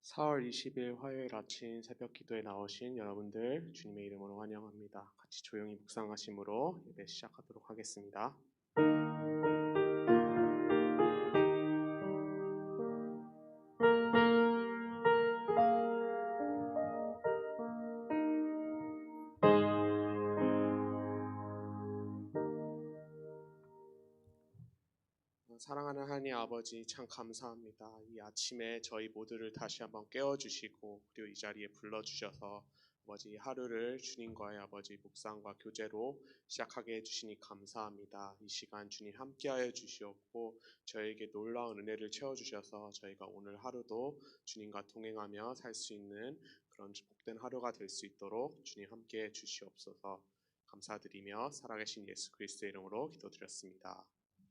4월 20일 화요일 아침 새벽 기도에 나오신 여러분들 주님의 이름으로 환영합니다. 같이 조용히 묵상하심으로 예배 시작하도록 하겠습니다. 사랑하는 하나님 아버지, 참 감사합니다. 이 아침에 저희 모두를 다시 한번 깨워주시고 그리고 이 자리에 불러주셔서 아버지 하루를 주님과의 아버지 묵상과 교제로 시작하게 해주시니 감사합니다. 이 시간 주님 함께하여 주시옵고 저에게 놀라운 은혜를 채워주셔서 저희가 오늘 하루도 주님과 동행하며 살 수 있는 그런 복된 하루가 될 수 있도록 주님 함께해 주시옵소서. 감사드리며 살아계신 예수 그리스도의 이름으로 기도드렸습니다.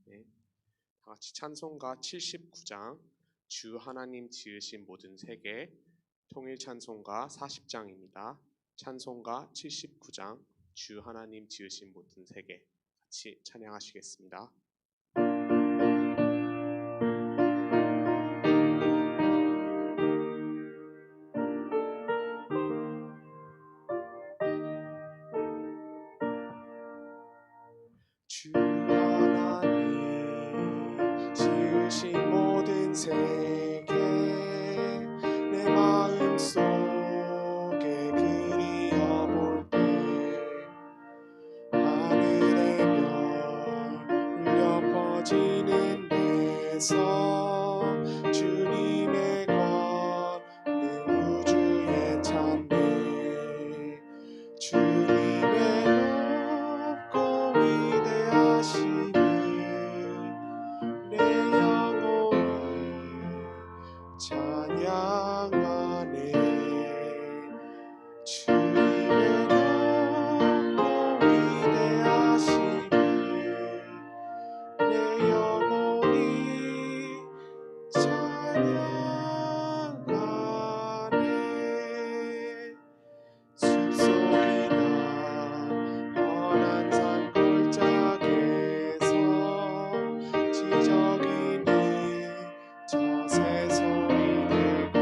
네. 다같이 찬송가 79장 주 하나님 지으신 모든 세계, 통일 찬송가 40장입니다. 찬송가 79장 주 하나님 지으신 모든 세계 같이 찬양하시겠습니다. 주 하나님 지으신 모든 세계 내 마음속에 그리워볼 때 하늘의 별 울려 퍼지는 데서 주님의 권능 우주에 찬미 주님의 높고 위대하심을 내 영혼이 찬양하네. 주님의 높고 위대하심을 내 영혼이 찬양하네. 숲속이나 험한 산 골짜기에서 지저귀는 저 새소리들과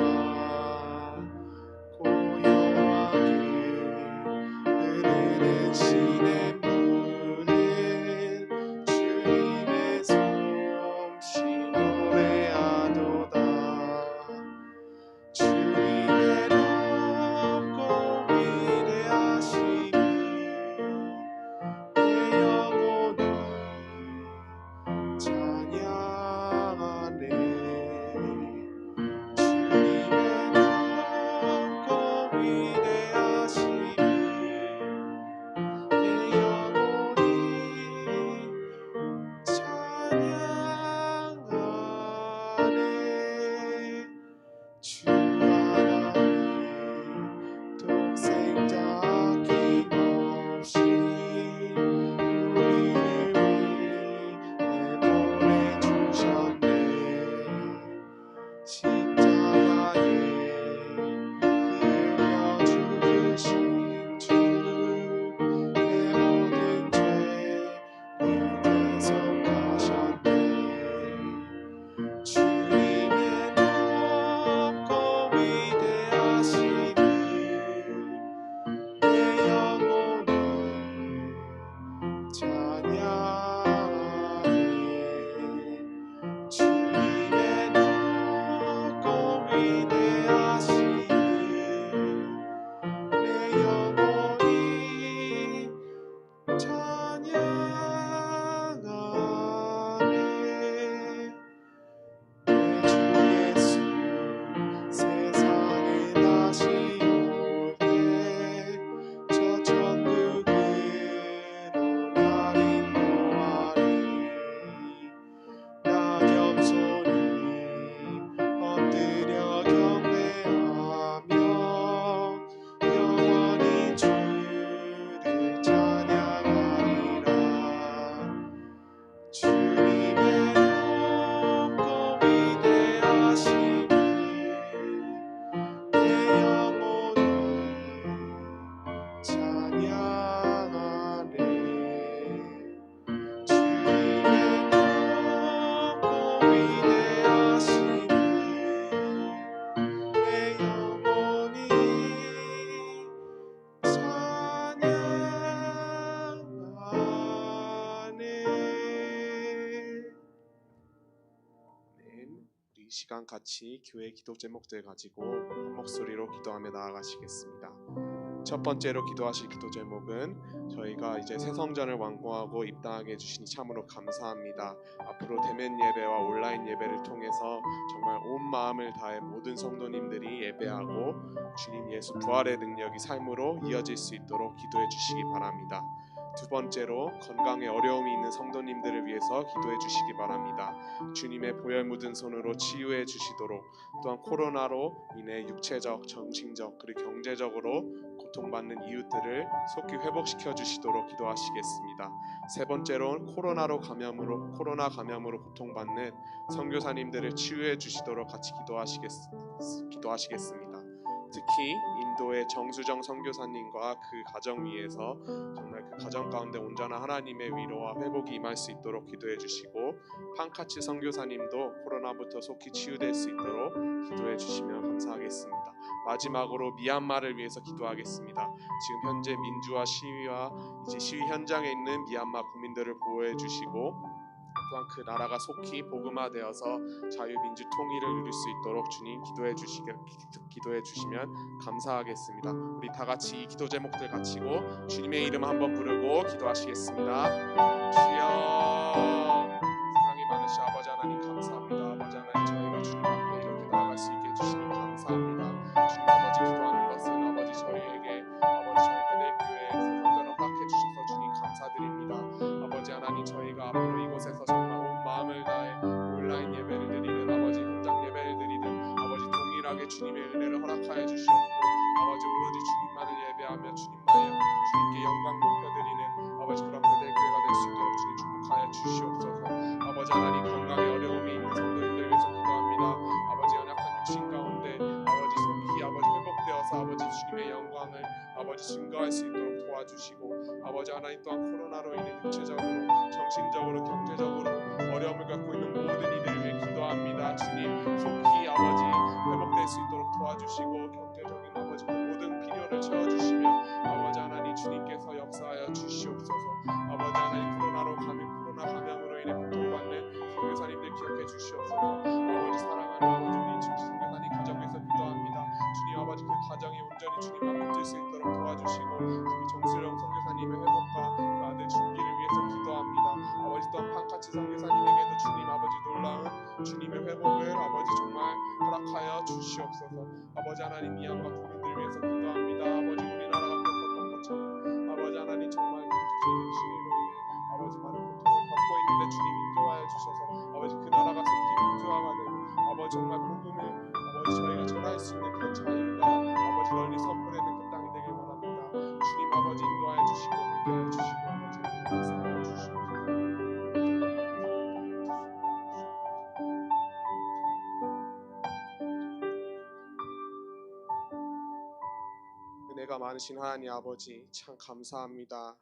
시간 같이 교회 기도 제목들 가지고 한 목소리로 기도하며 나아가시겠습니다. 첫 번째로 기도하실 기도 제목은 저희가 이제 새 성전을 완공하고 입당하게 해주시니 참으로 감사합니다. 앞으로 대면 예배와 온라인 예배를 통해서 정말 온 마음을 다해 모든 성도님들이 예배하고 주님 예수 부활의 능력이 삶으로 이어질 수 있도록 기도해 주시기 바랍니다. 두 번째로 건강에 어려움이 있는 성도님들을 위해서 기도해 주시기 바랍니다. 주님의 보혈 묻은 손으로 치유해 주시도록, 또한 코로나로 인해 육체적, 정신적 그리고 경제적으로 고통받는 이웃들을 속히 회복시켜 주시도록 기도하시겠습니다. 세 번째로 코로나 감염으로 고통받는 선교사님들을 치유해 주시도록 같이 기도하시겠습니다. 특히 인도의 정수정 선교사님과 그 가정 위에서 정말 그 가정 가운데 온전한 하나님의 위로와 회복이 임할 수 있도록 기도해 주시고, 판카치 선교사님도 코로나부터 속히 치유될 수 있도록 기도해 주시면 감사하겠습니다. 마지막으로 미얀마를 위해서 기도하겠습니다. 지금 현재 민주화 시위와 이제 시위 현장에 있는 미얀마 국민들을 보호해 주시고, 또한 그 나라가 속히 복음화되어서 자유민주 통일을 누릴 수 있도록 주님 기도해 주시면 감사하겠습니다. 우리 다 같이 이 기도 제목들 가지고 주님의 이름 한번 부르고 기도하시겠습니다. 주여, 사랑이 많으신 아버지 하나님 감사합니다. 아버지 하나님, 저희가 주님 앞에 이렇게 나아갈 수 있게 해주시니 감사합니다. 주님 아버지, 기도하는 것은 아버지 저희에게 아버지 저희 베델교회 새 성전을 허락해 주셔서 주님 감사드립니다. 아버지 하나님, 저희가 앞으로 이곳에서 정말 온 마음을 다해 온라인 예배를 드리든 아버지 현장 예배를 드리든 아버지 동일하게 주님의 은혜를 허락하여 주시옵고, 아버지 오로지 주님만을 예배하며 주님께 영광 높여드리는 아버지 그런 베델교회가 될 수 있도록 주님 축복하여 주시옵소서. 아버지 하나님, 건강에 어려움이 있는 성도님들 위해서 기도합니다. 아버지 연약한 육신 가운데 아버지 속히 아버지 회복되어서 아버지 주님의 영광을 아버지 증거할 수 있도록 도와주시고, 아버지 하나님 또한 코로나로 인해 육체적으로, 정신적으로, 경제적으로 어려움을 갖고 있는 모든 이들을 위해 기도합니다. 주님 속히 아버지 회복될 수 있도록 도와주시고, 경제적인 아버지 그 모든 필요를 채워주시며 아버지 하나님 주님께서 역사하여 주시옵소서. 아버지 하나님, 코로나 감염으로 인해 고통받는 선교사님들 기억해 주시옵소서. 아버지 사랑하는 아버지 우리 선교사님 가정에서 기도합니다. 주님 아버지 그 가정이 온전히 주님만 붙들 수 있도록 도와주시고, 특히 정수령 선교사님의 회복과 그 아들 준기를 위해서 기도합니다. 아버지 또한 판카치 선교사님에게도 주님 아버지 놀라운 주님의 회복을 아버지 정말 허락하여 주시옵소서. 아버지 하나님, 미얀마 국민들 위해서 기도합니다. 아버지 우리나라가 겪었던 것처럼 아버지 하나님 정말 경제적인 시위로 인해 아버지 많은 고통을 겪고 있는데 주님 인도하여 주셔서 아버지 그 나라가 속히 민주화가 되고 아버지 정말 복음을 아버지 저희가 전할 수 있는 그런 자유가 아버지 널리 선포되는 그 땅이 되길 원합니다. 주님 아버지 인도하여 주시고 함께하여 주시고 아버지 역사하여 주시옵소서. 은혜가 많으신 하나님 아버지, 참 감사합니다.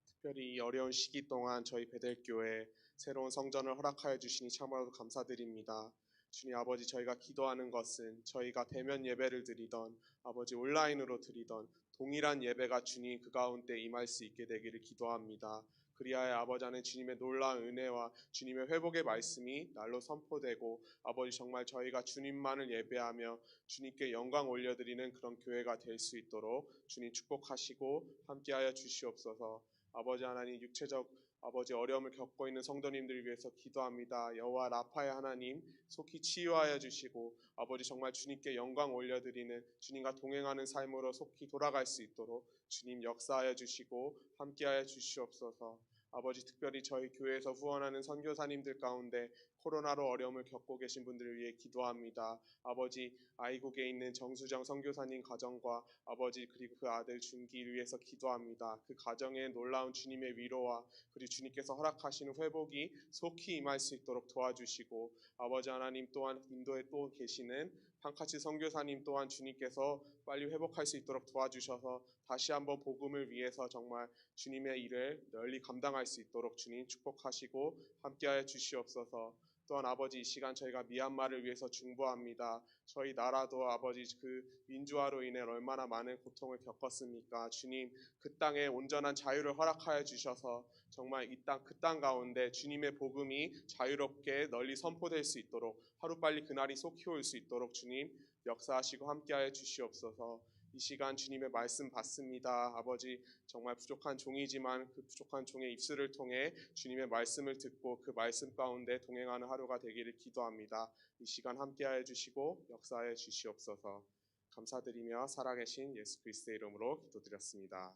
특별히 이 어려운 시기 동안 저희 베델교회 새로운 성전을 허락하여 주시니 참으로 감사드립니다. 주님 아버지, 저희가 기도하는 것은 저희가 대면 예배를 드리던 아버지 온라인으로 드리던 동일한 예배가 주님 그 가운데 임할 수 있게 되기를 기도합니다. 그리하여 아버지 안에 주님의 놀라운 은혜와 주님의 회복의 말씀이 날로 선포되고 아버지 정말 저희가 주님만을 예배하며 주님께 영광 올려드리는 그런 교회가 될 수 있도록 주님 축복하시고 함께하여 주시옵소서. 아버지 하나님, 육체적 아버지 어려움을 겪고 있는 성도님들을 위해서 기도합니다. 여호와 라파의 하나님, 속히 치유하여 주시고 아버지 정말 주님께 영광 올려드리는 주님과 동행하는 삶으로 속히 돌아갈 수 있도록 주님 역사하여 주시고 함께하여 주시옵소서. 아버지 특별히 저희 교회에서 후원하는 선교사님들 가운데 코로나로 어려움을 겪고 계신 분들을 위해 기도합니다. 아버지 아이국에 있는 정수정 선교사님 가정과 아버지 그리고 그 아들 준기를 위해서 기도합니다. 그 가정에 놀라운 주님의 위로와 그리고 주님께서 허락하시는 회복이 속히 임할 수 있도록 도와주시고, 아버지 하나님 또한 인도에 또 계시는 판카치 선교사님 또한 주님께서 빨리 회복할 수 있도록 도와주셔서 다시 한번 복음을 위해서 정말 주님의 일을 널리 감당할 수 있도록 주님 축복하시고 함께하여 주시옵소서. 또한 아버지 이 시간 저희가 미얀마를 위해서 중보합니다. 저희 나라도 아버지 그 민주화로 인해 얼마나 많은 고통을 겪었습니까? 주님 그 땅에 온전한 자유를 허락하여 주셔서 정말 이 땅 그 땅 가운데 주님의 복음이 자유롭게 널리 선포될 수 있도록 하루빨리 그날이 속히 올 수 있도록 주님 역사하시고 함께하여 주시옵소서. 이 시간 주님의 말씀 받습니다. 아버지 정말 부족한 종이지만 그 부족한 종의 입술을 통해 주님의 말씀을 듣고 그 말씀 가운데 동행하는 하루가 되기를 기도합니다. 이 시간 함께하여 주시고 역사하여 주시옵소서. 감사드리며 살아계신 예수 그리스도의 이름으로 기도드렸습니다.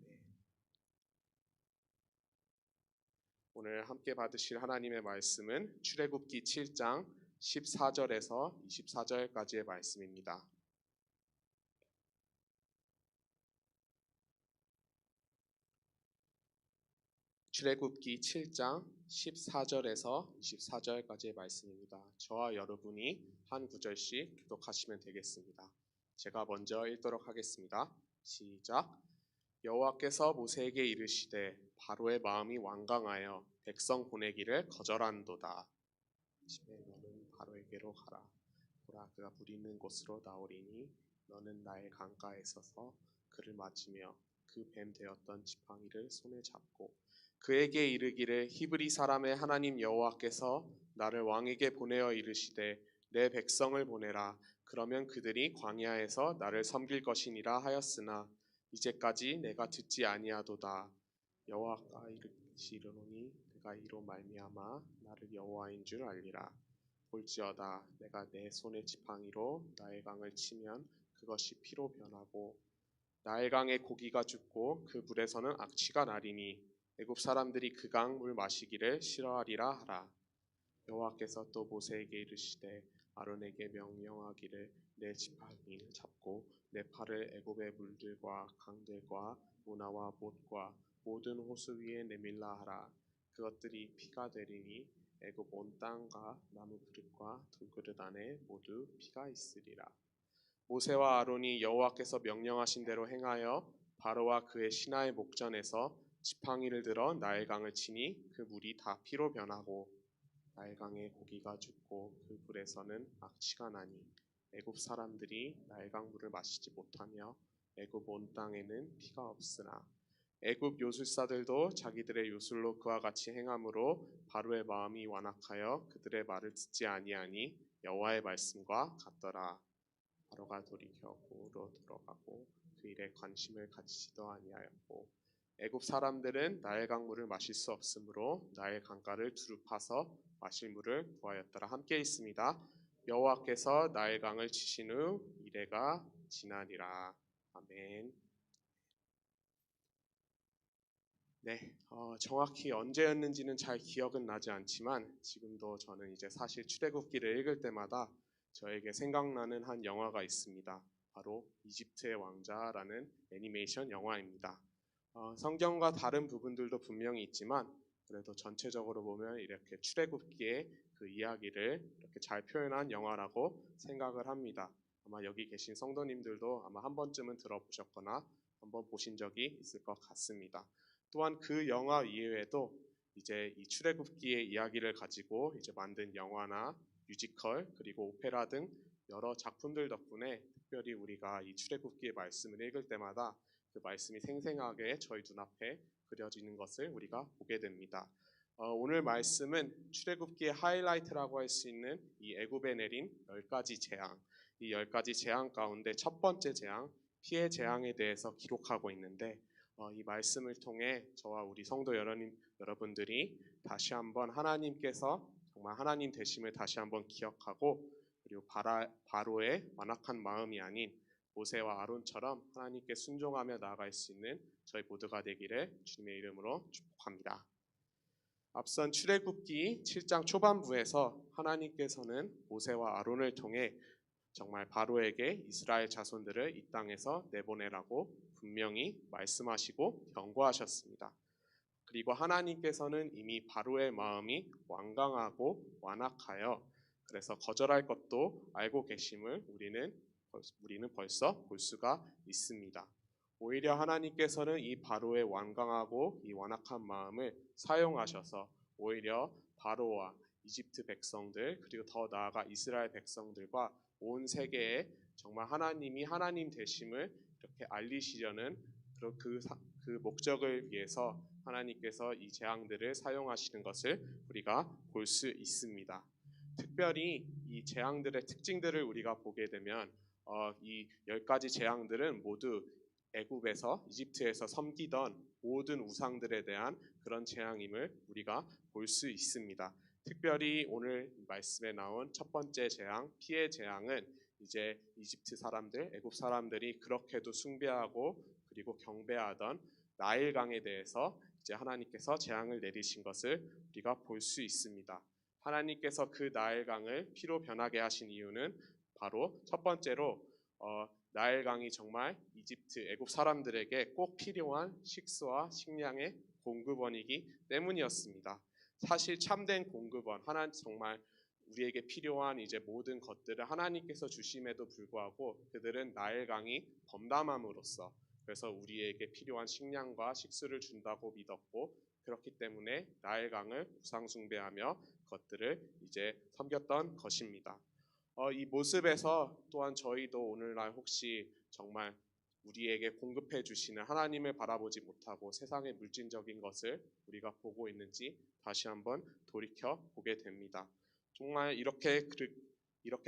네. 오늘 함께 받으실 하나님의 말씀은 출애굽기 7장 14절에서 24절까지의 말씀입니다. 출애굽기 7장 14절에서 24절까지의 말씀입니다. 저와 여러분이 한 구절씩 교독하시면 되겠습니다. 제가 먼저 읽도록 하겠습니다. 시작. 여호와께서 모세에게 이르시되 바로의 마음이 완강하여 백성 보내기를 거절한도다. 아침에 너는 바로에게로 가라. 보라 그가 물 있는 곳으로 나오리니 너는 나의 강가에 서서 그를 맞으며 그 뱀 되었던 지팡이를 손에 잡고 그에게 이르기를 히브리 사람의 하나님 여호와께서 나를 왕에게 보내어 이르시되 내 백성을 보내라. 그러면 그들이 광야에서 나를 섬길 것이니라 하였으나 이제까지 내가 듣지 아니하도다. 여호와가 이르시노니 내가 이로 말미암아 나를 여호와인 줄 알리라. 볼지어다 내가 내 손의 지팡이로 나의 강을 치면 그것이 피로 변하고 나의 강에 고기가 죽고 그 물에서는 악취가 나리니 애굽 사람들이 그 강 물 마시기를 싫어하리라 하라. 여호와께서 또 모세에게 이르시되 아론에게 명령하기를 내 지팡이를 잡고 내 팔을 애굽의 물들과 강들과 문화와 못과 모든 호수 위에 내밀라 하라. 그것들이 피가 되리니 애굽 온 땅과 나무 그릇과 돌그릇 안에 모두 피가 있으리라. 모세와 아론이 여호와께서 명령하신 대로 행하여 바로와 그의 신하의 목전에서 지팡이를 들어 나일강을 치니 그 물이 다 피로 변하고 나일강에 고기가 죽고 그 물에서는 악취가 나니 애굽 사람들이 나일강 물을 마시지 못하며 애굽 온 땅에는 피가 없으나 애굽 요술사들도 자기들의 요술로 그와 같이 행함으로 바로의 마음이 완악하여 그들의 말을 듣지 아니하니 여호와의 말씀과 같더라. 바로가 돌이켜 고으로 들어가고 그 일에 관심을 가지지도 아니하였고 애굽 사람들은 나일 강물을 마실 수 없으므로 나일 강가를 두루 파서 마실 물을 구하였더라. 함께 있습니다. 여호와께서 나일 강을 치신 후 이레가 지나니라. 아멘. 네, 정확히 언제였는지는 잘 기억은 나지 않지만 지금도 저는 이제 사실 출애굽기를 읽을 때마다 저에게 생각나는 한 영화가 있습니다. 바로 이집트의 왕자라는 애니메이션 영화입니다. 성경과 다른 부분들도 분명히 있지만 그래도 전체적으로 보면 이렇게 출애굽기의 그 이야기를 이렇게 잘 표현한 영화라고 생각을 합니다. 아마 여기 계신 성도님들도 아마 한 번쯤은 들어보셨거나 한번 보신 적이 있을 것 같습니다. 또한 그 영화 이외에도 이제 이 출애굽기의 이야기를 가지고 이제 만든 영화나 뮤지컬 그리고 오페라 등 여러 작품들 덕분에 특별히 우리가 이 출애굽기의 말씀을 읽을 때마다 그 말씀이 생생하게 저희 눈앞에 그려지는 것을 우리가 보게 됩니다. 오늘 말씀은 출애굽기의 하이라이트라고 할 수 있는 이 애굽에 내린 10가지 재앙, 이 10가지 재앙 가운데 첫 번째 재앙, 피해 재앙에 대해서 기록하고 있는데 이 말씀을 통해 저와 우리 성도 여러분들이 다시 한번 하나님께서 정말 하나님 되심을 다시 한번 기억하고 그리고 바로의 완악한 마음이 아닌 모세와 아론처럼 하나님께 순종하며 나아갈 수 있는 저희 모두가 되기를 주님의 이름으로 축복합니다. 앞선 출애굽기 7장 초반부에서 하나님께서는 모세와 아론을 통해 정말 바로에게 이스라엘 자손들을 이 땅에서 내보내라고 분명히 말씀하시고 경고하셨습니다. 그리고 하나님께서는 이미 바로의 마음이 완강하고 완악하여 그래서 거절할 것도 알고 계심을 우리는 벌써 볼 수가 있습니다. 오히려 하나님께서는 이 바로의 완강하고 이 완악한 마음을 사용하셔서 오히려 바로와 이집트 백성들 그리고 더 나아가 이스라엘 백성들과 온 세계에 정말 하나님이 하나님 되심을 이렇게 알리시려는 그 목적을 위해서 하나님께서 이 재앙들을 사용하시는 것을 우리가 볼 수 있습니다. 특별히 이 재앙들의 특징들을 우리가 보게 되면 이 10가지 재앙들은 모두 애굽에서 이집트에서 섬기던 모든 우상들에 대한 그런 재앙임을 우리가 볼 수 있습니다. 특별히 오늘 말씀에 나온 첫 번째 재앙, 피해 재앙은 이제 이집트 사람들, 애굽 사람들이 그렇게도 숭배하고 그리고 경배하던 나일강에 대해서 이제 하나님께서 재앙을 내리신 것을 우리가 볼 수 있습니다. 하나님께서 그 나일강을 피로 변하게 하신 이유는 바로 첫 번째로 나일강이 정말 이집트 애굽 사람들에게 꼭 필요한 식수와 식량의 공급원이기 때문이었습니다. 사실 참된 공급원, 하나님 정말 우리에게 필요한 이제 모든 것들을 하나님께서 주심에도 불구하고 그들은 나일강이 범람함으로써 그래서 우리에게 필요한 식량과 식수를 준다고 믿었고 그렇기 때문에 나일강을 우상 숭배하며 그것들을 이제 섬겼던 것입니다. 이 모습에서 또한 저희도 오늘날 혹시 정말 우리에게 공급해 주시는 하나님을 바라보지 못하고 세상의 물질적인 것을 우리가 보고 있는지 다시 한번 돌이켜 보게 됩니다. 정말 이렇게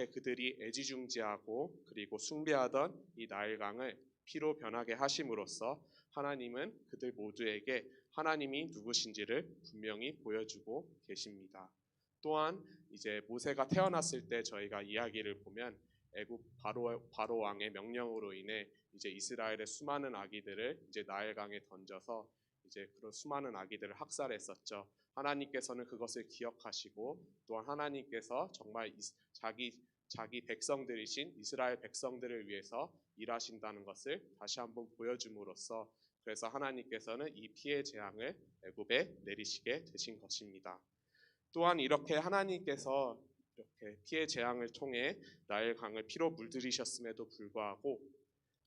그들이 애지중지하고 그리고 숭배하던 이 나일강을 피로 변하게 하심으로써 하나님은 그들 모두에게 하나님이 누구신지를 분명히 보여주고 계십니다. 또한 이제 모세가 태어났을 때 저희가 이야기를 보면 애굽 바로 왕의 명령으로 인해 이제 이스라엘의 수많은 아기들을 이제 나일강에 던져서 이제 그런 수많은 아기들을 학살했었죠. 하나님께서는 그것을 기억하시고 또한 하나님께서 정말 자기 백성들이신 이스라엘 백성들을 위해서 일하신다는 것을 다시 한번 보여줌으로써 그래서 하나님께서는 이 피해 재앙을 애굽에 내리시게 되신 것입니다. 또한 이렇게 하나님께서 이렇게 피해 재앙을 통해 나일강을 피로 물들이셨음에도 불구하고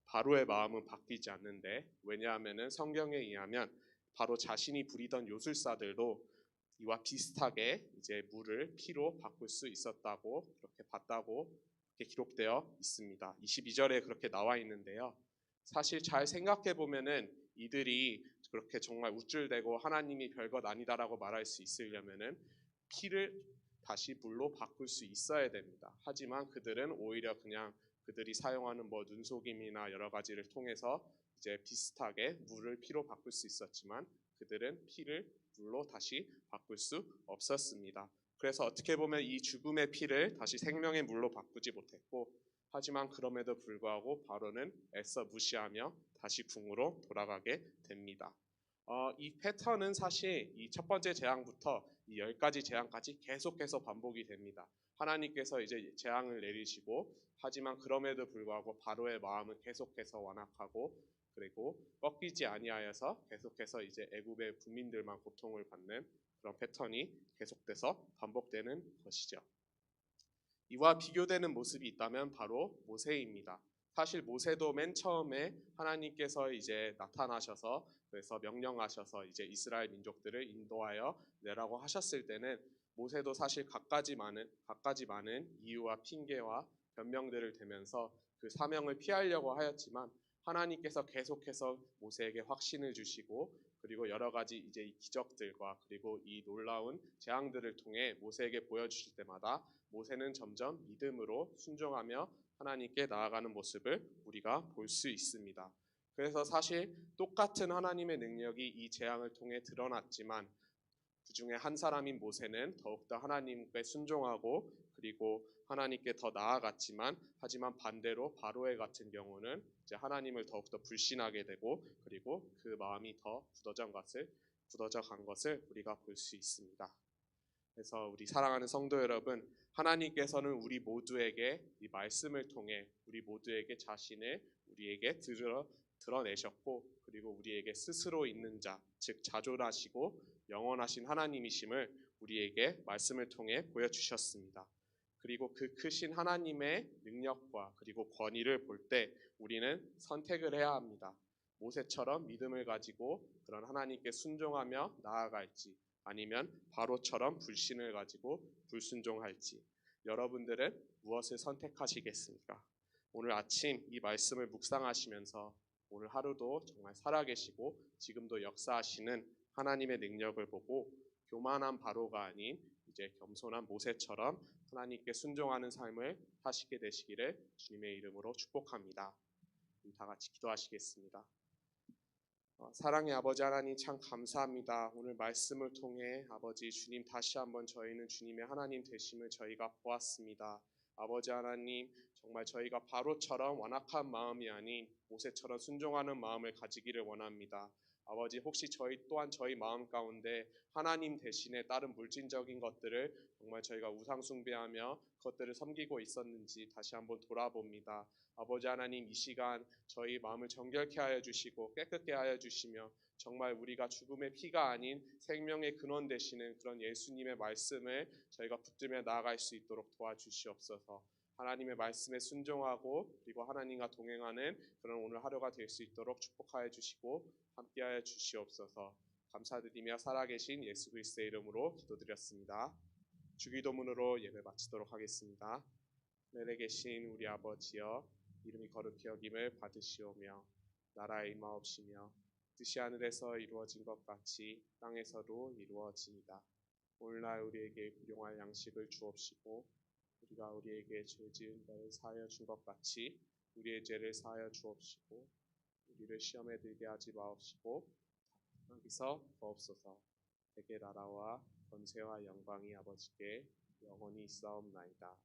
바로의 마음은 바뀌지 않는데 왜냐하면 성경에 의하면 바로 자신이 부리던 요술사들도 이와 비슷하게 이제 물을 피로 바꿀 수 있었다고 그렇게 봤다고 이렇게 기록되어 있습니다. 22절에 그렇게 나와 있는데요. 사실 잘 생각해 보면은 이들이 그렇게 정말 우쭐대고 하나님이 별것 아니다라고 말할 수 있으려면은 피를 다시 물로 바꿀 수 있어야 됩니다. 하지만 그들은 오히려 그냥 그들이 사용하는 눈속임이나 여러 가지를 통해서 이제 비슷하게 물을 피로 바꿀 수 있었지만 그들은 피를 물로 다시 바꿀 수 없었습니다. 그래서 어떻게 보면 이 죽음의 피를 다시 생명의 물로 바꾸지 못했고 하지만 그럼에도 불구하고 바로는 애써 무시하며 다시 궁으로 돌아가게 됩니다. 이 패턴은 사실 이 첫 번째 재앙부터 이 10가지 재앙까지 계속해서 반복이 됩니다. 하나님께서 이제 재앙을 내리시고 하지만 그럼에도 불구하고 바로의 마음은 계속해서 완악하고 그리고 꺾이지 아니하여서 계속해서 이제 애굽의 국민들만 고통을 받는 그런 패턴이 계속돼서 반복되는 것이죠. 이와 비교되는 모습이 있다면 바로 모세입니다. 사실 모세도 맨 처음에 하나님께서 이제 나타나셔서 그래서 명령하셔서 이제 이스라엘 민족들을 인도하여 내라고 하셨을 때는 모세도 사실 갖가지 많은 이유와 핑계와 변명들을 대면서 그 사명을 피하려고 하였지만 하나님께서 계속해서 모세에게 확신을 주시고 그리고 여러 가지 이제 이 기적들과 그리고 이 놀라운 재앙들을 통해 모세에게 보여주실 때마다 모세는 점점 믿음으로 순종하며 하나님께 나아가는 모습을 우리가 볼 수 있습니다. 그래서 사실 똑같은 하나님의 능력이 이 재앙을 통해 드러났지만 그 중에 한 사람인 모세는 더욱더 하나님께 순종하고 그리고 하나님께 더 나아갔지만 하지만 반대로 바로의 같은 경우는 이제 하나님을 더욱더 불신하게 되고 그리고 그 마음이 더 굳어져 간 것을 우리가 볼 수 있습니다. 그래서 우리 사랑하는 성도 여러분, 하나님께서는 우리 모두에게 이 말씀을 통해 우리 모두에게 자신을 우리에게 드러내셨고 그리고 우리에게 스스로 있는 자, 즉 자존하시고 영원하신 하나님이심을 우리에게 말씀을 통해 보여주셨습니다. 그리고 그 크신 하나님의 능력과 그리고 권위를 볼 때 우리는 선택을 해야 합니다. 모세처럼 믿음을 가지고 그런 하나님께 순종하며 나아갈지 아니면 바로처럼 불신을 가지고 불순종할지 여러분들은 무엇을 선택하시겠습니까? 오늘 아침 이 말씀을 묵상하시면서 오늘 하루도 정말 살아계시고 지금도 역사하시는 하나님의 능력을 보고 교만한 바로가 아닌 이제 겸손한 모세처럼 하나님께 순종하는 삶을 사시게 되시기를 주님의 이름으로 축복합니다. 다 같이 기도하시겠습니다. 사랑의 아버지 하나님 참 감사합니다. 오늘 말씀을 통해 아버지 주님 다시 한번 저희는 주님의 하나님 되심을 저희가 보았습니다. 아버지 하나님 정말 저희가 바로처럼 완악한 마음이 아닌 모세처럼 순종하는 마음을 가지기를 원합니다. 아버지 혹시 저희 또한 저희 마음 가운데 하나님 대신에 다른 물질적인 것들을 정말 저희가 우상 숭배하며 그것들을 섬기고 있었는지 다시 한번 돌아봅니다. 아버지 하나님 이 시간 저희 마음을 정결케 하여 주시고 깨끗게 하여 주시며 정말 우리가 죽음의 피가 아닌 생명의 근원 되시는 그런 예수님의 말씀을 저희가 붙들며 나아갈 수 있도록 도와주시옵소서. 하나님의 말씀에 순종하고 그리고 하나님과 동행하는 그런 오늘 하루가 될 수 있도록 축복하여 주시고 함께하여 주시옵소서. 감사드리며 살아계신 예수 그리스도의 이름으로 기도드렸습니다. 주기도문으로 예배 마치도록 하겠습니다. 하늘에 계신 우리 아버지여 이름이 거룩히 여김을 받으시오며 나라의 임하옵시며 뜻이 하늘에서 이루어진 것 같이 땅에서도 이루어지이다. 오늘날 우리에게 일용할 양식을 주옵시고 우리가 우리에게 죄 지은 자를 사하여 준 것 같이 우리의 죄를 사하여 주옵시고 우리를 시험에 들게 하지 마옵시고 여기서 주옵소서. 대개 나라와 권세와 영광이 아버지께 영원히 있사옵나이다.